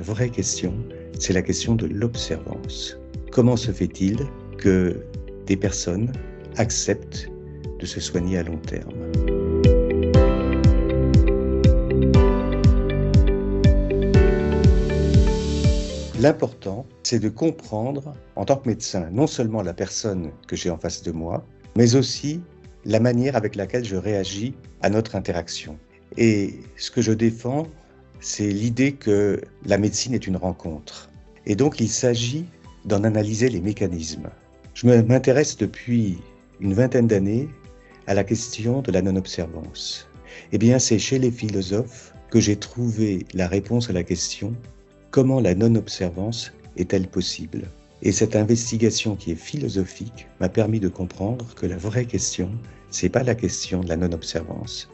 la vraie question, c'est la question de l'observance. Comment se fait-il que des personnes acceptent de se soigner à long terme ? L'important, c'est de comprendre, en tant que médecin, non seulement la personne que j'ai en face de moi, mais aussi la manière avec laquelle je réagis à notre interaction. Et ce que je défends, c'est l'idée que la médecine est une rencontre. Et donc, il s'agit d'en analyser les mécanismes. Je m'intéresse depuis une vingtaine d'années à la question de la non-observance. Eh bien, c'est chez les philosophes que j'ai trouvé la réponse à la question « Comment la non-observance est-elle possible ?» Et cette investigation qui est philosophique m'a permis de comprendre que la vraie question, c'est pas la question de la non-observance,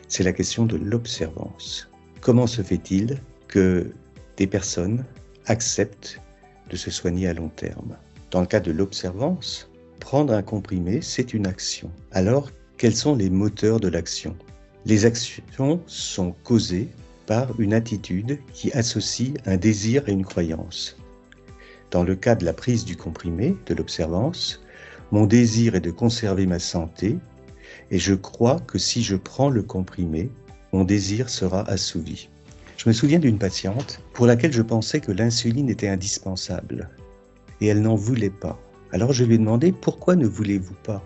c'est la question de l'observance. Comment se fait-il que des personnes acceptent de se soigner à long terme ? Dans le cas de l'observance, prendre un comprimé, c'est une action. Alors, quels sont les moteurs de l'action ? Les actions sont causées par une attitude qui associe un désir et une croyance. Dans le cas de la prise du comprimé, de l'observance, mon désir est de conserver ma santé et je crois que si je prends le comprimé, mon désir sera assouvi. Je me souviens d'une patiente pour laquelle je pensais que l'insuline était indispensable et elle n'en voulait pas. Alors je lui ai demandé « Pourquoi ne voulez-vous pas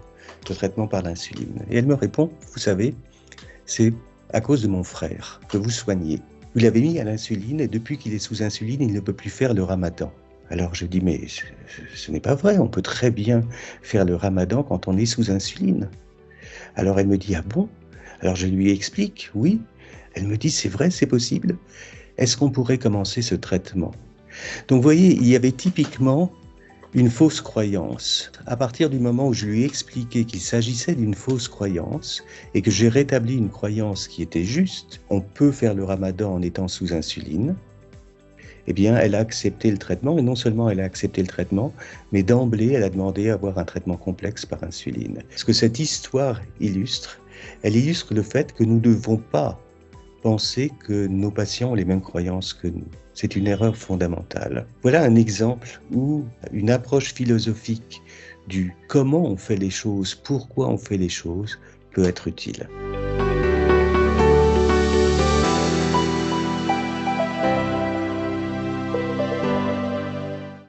de traitement par l'insuline ?» Et elle me répond « Vous savez, c'est à cause de mon frère que vous soignez. Vous l'avez mis à l'insuline et depuis qu'il est sous insuline, il ne peut plus faire le ramadan. » Alors je dis « Mais ce n'est pas vrai, on peut très bien faire le ramadan quand on est sous insuline. » Alors elle me dit « Ah bon ?» Alors je lui explique « Oui. » Elle me dit « C'est vrai, c'est possible. Est-ce qu'on pourrait commencer ce traitement ?» Donc vous voyez, il y avait typiquement une fausse croyance. À partir du moment où je lui ai expliqué qu'il s'agissait d'une fausse croyance et que j'ai rétabli une croyance qui était juste, on peut faire le ramadan en étant sous insuline, eh bien, elle a accepté le traitement, et non seulement elle a accepté le traitement, mais d'emblée, elle a demandé à avoir un traitement complexe par insuline. Ce que cette histoire illustre, elle illustre le fait que nous ne devons pas penser que nos patients ont les mêmes croyances que nous. C'est une erreur fondamentale. Voilà un exemple où une approche philosophique du comment on fait les choses, pourquoi on fait les choses, peut être utile.